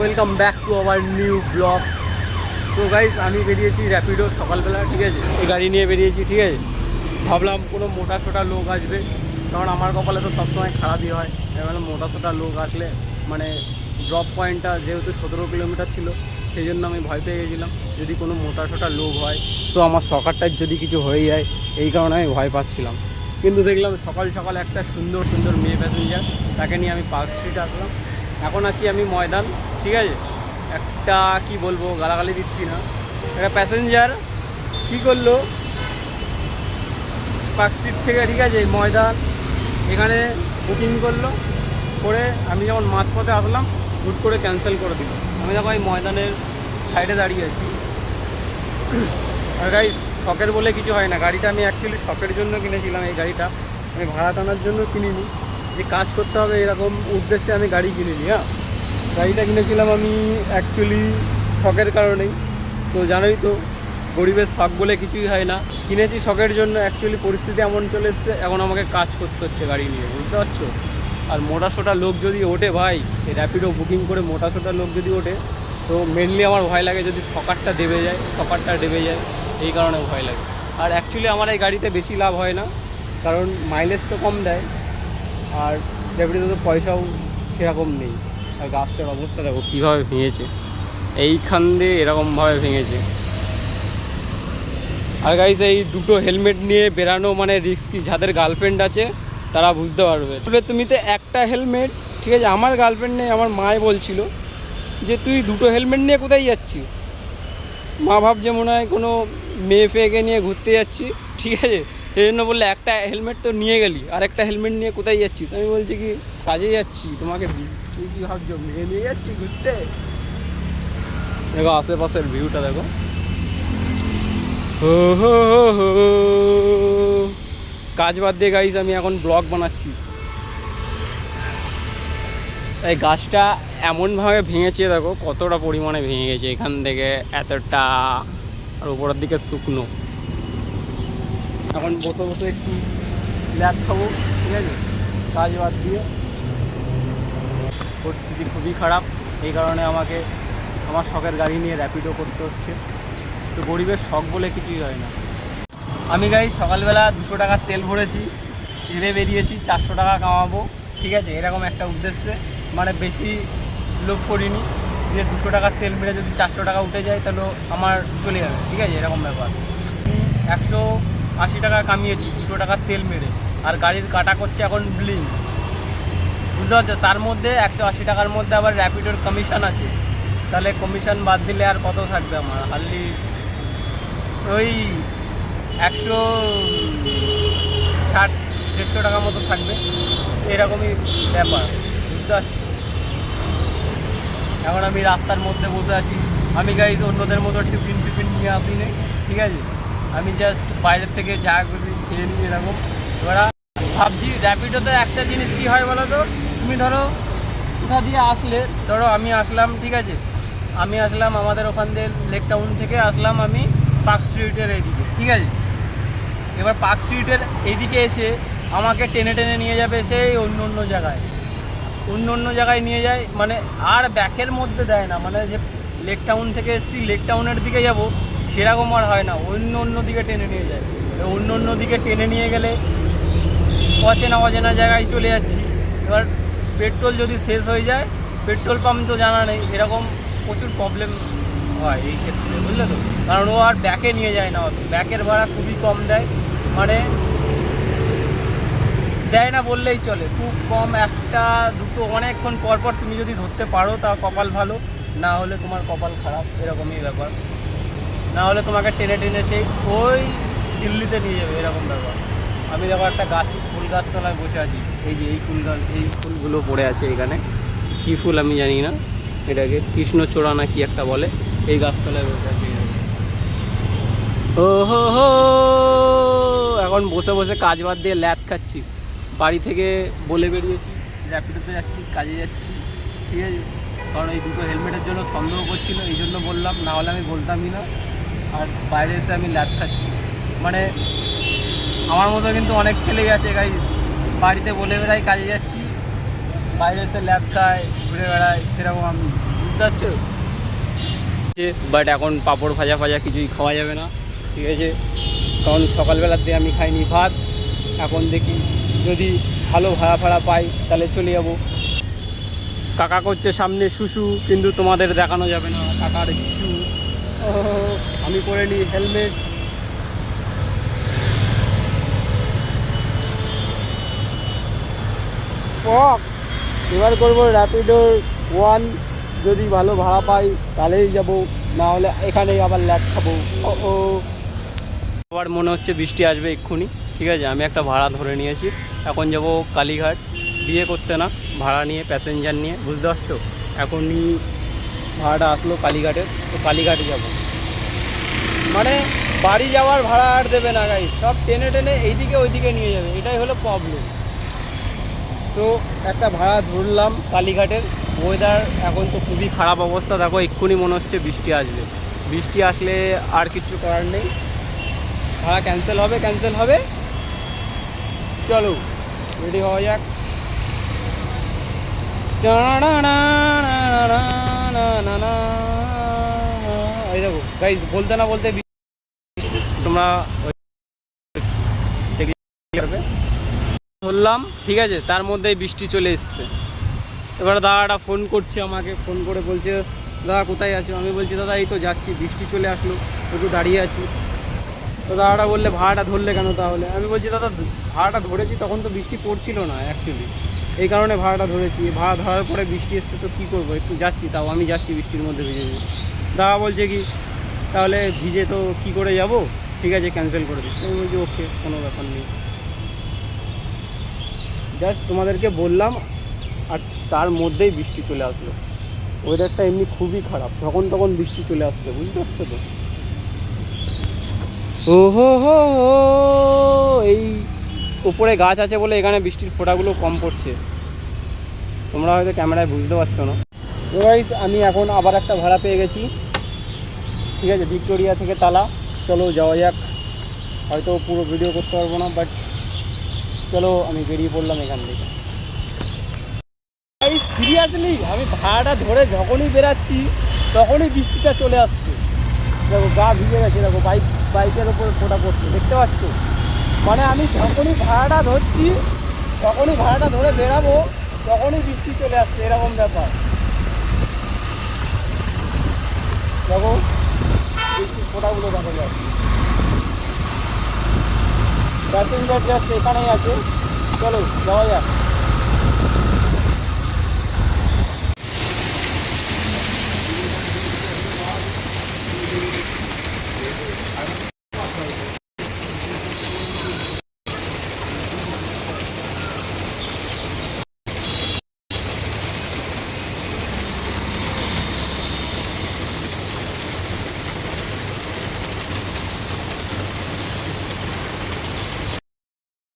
Welcome back to our new blog. So guys আমি বেরিয়েছি র্যাপিডো সকালবেলা, ঠিক আছে, এই গাড়ি নিয়ে বেরিয়েছি, ঠিক আছে। ভাবলাম কোনো মোটা সোটা লোক আসবে, কারণ আমার কপালে তো সবসময় খারাপই হয়। এবার মোটা সোটা লোক আসলে মানে ড্রপ পয়েন্টটা যেহেতু 17 কিলোমিটার ছিল, সেই জন্য আমি ভয় পেয়ে গেছিলাম যদি কোনো মোটা সোটা লোক হয়, সো আমার সকারটার যদি কিছু হয়ে যায়, এই কারণে আমি ভয় পাচ্ছিলাম। কিন্তু দেখলাম সকাল সকাল একটা সুন্দর সুন্দর মেয়ে প্যাসেঞ্জার, তাকে নিয়ে আমি পার্ক স্ট্রিটে আসলাম। এখন আছি আমি ময়দান, ঠিক আছে। একটা কি বলবো, গালাগালি দিচ্ছি না, একটা প্যাসেঞ্জার কী করলো পার্ক স্ট্রিট থেকে, ঠিক আছে, ময়দান এখানে বুকিং করলো করে আমি যখন মাঝপথে আসলাম হুট করে ক্যান্সেল করে দিল। আমি দেখো এই ময়দানের সাইডে দাঁড়িয়ে আছি। আর গাইস, শখের বলে কিছু হয় না, গাড়িটা আমি অ্যাকচুয়ালি শখের জন্য কিনেছিলাম। এই গাড়িটা আমি ভাড়া টানার জন্য কিনিনি, যে কাজ করতে হবে এরকম উদ্দেশ্যে আমি গাড়ি কিনিনি। হ্যাঁ, গাড়িটা কিনেছিলাম আমি অ্যাকচুয়ালি শখের কারণেই। তো জানোই তো, গরিবের শখ বলে কিছুই হয় না। কিনেছি শখের জন্য, অ্যাকচুয়ালি পরিস্থিতি এমন চলে এসছে এখন আমাকে কাজ করতে হচ্ছে গাড়ি নিয়ে, বুঝতে পারছো। আর মোটা সোটা লোক যদি ওঠে ভাই, এই র্যাপিডো বুকিং করে মোটা সোটা লোক যদি ওঠে, তো মেনলি আমার ভয় লাগে যদি সকারটা দেবে যায়, এই কারণে ভয় লাগে। আর অ্যাকচুয়ালি আমার এই গাড়িতে বেশি লাভ হয় না, কারণ মাইলেজ তো কম দেয়, আর র্যাপিডোতে তো পয়সাও সেরকম নেই। আর গাছটার অবস্থা দেখো কীভাবে ভেঙেছে, এইখান দিয়ে এরকমভাবে ভেঙেছে। আর গাইস, এই দুটো হেলমেট নিয়ে বেরানো মানে রিস্কি। যাদের গার্লফ্রেন্ড আছে তারা বুঝতে পারবে। তবে তুমি তো একটা হেলমেট, ঠিক আছে, আমার গার্লফ্রেন্ড নেই, আমার মাই বলছিল যে তুই দুটো হেলমেট নিয়ে কোথায় যাচ্ছিস। মা ভাবছে মনে হয় কোনো মেয়ে ফেয়েকে নিয়ে ঘুরতে যাচ্ছি, ঠিক আছে, এই জন্য বললে একটা হেলমেট তো নিয়ে গেলি, আর একটা হেলমেট নিয়ে কোথায় যাচ্ছিস। আমি বলছি কি কাজে যাচ্ছি, তোমাকে তুই কী ভাবছো মেয়ে নিয়ে যাচ্ছি ঘুরতে। দেখো আশেপাশের ভিউটা দেখো। হো হো হো, কাজ বাদ দিয়ে গাইজ আমি এখন ব্লগ বানাচ্ছি। এই গাছটা এমনভাবে ভেঙেছে দেখো কতটা পরিমাণে ভেঙে গেছে, এখান থেকে এতটা, আর উপরের দিকে শুকনো। এখন বসে বসে একটু ল্যাদ খাবো, ঠিক আছে, কাজ বাদ দিয়ে। পরিস্থিতি খুবই খারাপ, এই কারণে আমাকে আমার শখের গাড়ি নিয়ে র্যাপিডো করতে হচ্ছে। তো গরিবের শখ বলে কিছুই হয় না। আমি গাইজ সকালবেলা 200 টাকার তেল ভরেছি, ভেবে বেরিয়েছি 400 টাকা কামাবো, ঠিক আছে, এরকম একটা উদ্দেশ্যে। মানে বেশি লোভ করিনি, যে 200 টাকার তেল মেরে যদি 400 টাকা উঠে যায় তাহলে আমার চলে যাবে, ঠিক আছে, এরকম ব্যাপার। 180 টাকা কামিয়েছি 200 টাকার তেল মেরে, আর গাড়ির কাটা করছে এখন বিলিং, বুঝতে পারছো। তার মধ্যে 180 টাকার মধ্যে আবার র্যাপিডোর কমিশন আছে, তাহলে কমিশন বাদ দিলে আর কত থাকবে আমার, হার্ডলি ওই 160-150 টাকা মতো থাকবে, এরকমই ব্যাপার, বুঝতে পারছি। এখন আমি রাস্তার মধ্যে বসে আছি। আমি গাইজ অন্যদের মতো টিফিন নিয়ে আসিনি, ঠিক আছে, আমি জাস্ট বাইরের থেকে যা খুশি খেয়ে নিই এরকম। এবার ভাবছি র্যাপিডোতে একটা জিনিস কী হয় বলো তো, তুমি ধরো কোথা দিয়ে আসলে, ধরো আমি আসলাম, ঠিক আছে, আমি আসলাম আমাদের ওখান দিয়ে লেক টাউন থেকে আসলাম আমি পার্ক স্ট্রিটের এইদিকে, ঠিক আছে। এবার পার্ক স্ট্রিটের এইদিকে এসে আমাকে টেনে টেনে নিয়ে যাবে সেই অন্য অন্য জায়গায় নিয়ে যায়, মানে আর ব্যাকের মধ্যে দেয় না, মানে যে লেক টাউন থেকে এসেছি লেক টাউনের দিকে যাব সেরকম আর হয় না, অন্য দিকে টেনে নিয়ে যায়। অন্য দিকে টেনে নিয়ে গেলে অচেনা জায়গায় চলে যাচ্ছি। এবার পেট্রোল যদি শেষ হয়ে যায়, পেট্রোল পাম্প তো জানা নেই, এরকম প্রচুর প্রবলেম হয় এই ক্ষেত্রে, বুঝলে তো। কারণ ও আর ব্যাকে নিয়ে যায় না, ব্যাকের ভাড়া খুবই কম দেয়, মানে দেয় না বললেই চলে, খুব কম, একটা দুটো অনেকক্ষণ পর তুমি যদি ধরতে পারো তা কপাল ভালো, না হলে তোমার কপাল খারাপ, এরকমই ব্যাপার। না হলে তোমাকে টেনে টেনে সেই ওই দিল্লিতে নিয়ে যাবে, এরকম ব্যাপার। আমি দেখো একটা ফুল গাছতলায় বসে আছি, এই যে এই ফুলগুলো পড়ে আছে এখানে, কী ফুল আমি জানি না, এটাকে কৃষ্ণচূড়া না কি একটা বলে, এই গাছতলায় বসে আছি। ও হো হো, এখন বসে বসে কাজ বাদ দিয়ে ল্যাদ খাচ্ছি। বাড়ি থেকে বলে বেরিয়েছি র্যাপিডোতে যাচ্ছি, কাজে যাচ্ছি, ঠিক আছে, কারণ এই দুটো হেলমেটের জন্য সন্দেহ করছিল, এই জন্য বললাম, না হলে আমি বলতামই না। আর বাইরে এসে আমি ল্যাদ খাচ্ছি, মানে আমার মতো কিন্তু অনেক ছেলেই আছে গাইস, বাড়িতে বলে বেড়াই কাজে যাচ্ছি, বাইরে এসে ল্যাদ খায় ঘুরে বেড়ায়, সেরকম আমি, বুঝতে বুঝতে পারছো? বাট এখন পাঁপড় ভাজা ফাজা কিছুই খাওয়া যাবে না, ঠিক আছে? কারণ সকালবেলার দিয়ে আমি খাইনি ভাত। এখন দেখি যদি ভালো ভাড়া ফাড়া পাই তাহলে চলে যাবো। কাকা করছে সামনে শুশু, কিন্তু তোমাদের দেখানো যাবে না কাকার কিছু। আমি পরে নিই হেলমেট। এবার করবো র্যাপিডো 1, যদি ভালো ভাড়া পাই তাহলেই যাব, না হলে এখানেই আবার ল্যাট খাবো। ও আবার মনে হচ্ছে বৃষ্টি আসবে এক্ষুনি, ঠিক আছে? আমি একটা ভাড়া ধরে নিয়েছি, এখন যাব কালীঘাট বিয়ে করতে, না ভাড়া নিয়ে, প্যাসেঞ্জার নিয়ে, বুঝতে পারছো? এখনই ভাড়াটা আসলো কালীঘাটের, তো কালীঘাটে যাব। মানে বাড়ি যাওয়ার ভাড়া আর দেবে না গাইস, সব টেনে টেনে এইদিকে ওইদিকে নিয়ে যাবে, এটাই হলো প্রবলেম। তো একটা ভাড়া ধরলাম কালীঘাটের। ওয়েদার এখন তো খুবই খারাপ অবস্থা, দেখো এক্ষুনি মনে হচ্ছে বৃষ্টি আসবে। বৃষ্টি আসলে আর কিছু করার নেই, ভাড়া ক্যান্সেল হবে। চলো রেডি হওয়া যাক। এই দেখো গাইস, বলতে না বলতে তোমরা ধরলাম, ঠিক আছে? তার মধ্যেই বৃষ্টি চলে এসছে। এবার দাদাটা ফোন করছে আমাকে, ফোন করে বলছে দাদা কোথায় আছো? আমি বলছি দাদা এই তো যাচ্ছি, বৃষ্টি চলে আসলো, একটু দাঁড়িয়ে আছি। তো দাদাটা বললে ভাড়াটা ধরলে কেন তাহলে? আমি বলছি দাদা ভাড়াটা ধরেছি, তখন তো বৃষ্টি পড়ছিল না অ্যাকচুয়ালি, এই কারণে ভাড়াটা ধরেছি। ভাড়া ধরার পরে বৃষ্টি এসছে তো কী করবো, একটু যাচ্ছি, তাও আমি যাচ্ছি বৃষ্টির মধ্যে ভিজে ভিজে। দাদা বলছে কি তাহলে ভিজে তো কী করে যাব, ঠিক আছে ক্যান্সেল করে দিচ্ছি। আমি বলছি ওকে, কোনো ব্যাপার নেই। জাস্ট তোমাদেরকে বললাম, আর তার মধ্যেই বৃষ্টি চলে আসলো। ওয়েদারটা এমনি খুবই খারাপ, তখন তখন বৃষ্টি চলে আসছে, বুঝতে পারছো তো? ওহো, এই উপরে গাছ আছে বলে এখানে বৃষ্টির ফোঁটাগুলো কম পড়ছে, তোমরা হয়তো ক্যামেরায় বুঝতে পারছো না। তো গাইস, আমি এখন আবার একটা ভাড়া পেয়ে গেছি, ঠিক আছে? ভিক্টোরিয়া থেকে তালা। চলো যাওয়া যাক। হয়তো পুরো ভিডিও করতে পারবো না, বাট চলো আমি বেরিয়ে পড়লাম এখান থেকে। সিরিয়াসলি আমি ভাড়াটা ধরে যখনই বেরাচ্ছি তখনই বৃষ্টিটা চলে আসছে। দেখো গা ভিজে গেছে, দেখো বাইকের ওপরে ফোঁটা পড়ছে, দেখতে পাচ্ছ? মানে আমি যখনই ভাড়াটা ধরছি, তখনই ভাড়াটা ধরে বেরাবো, তখনই বৃষ্টি চলে আসছে, এরকম ব্যাপার। দেখো বৃষ্টির ফোঁটাগুলো দেখা যাচ্ছে। প্যাসেঞ্জার জাস্ট এখানেই আছে, চলো যাওয়া যাক।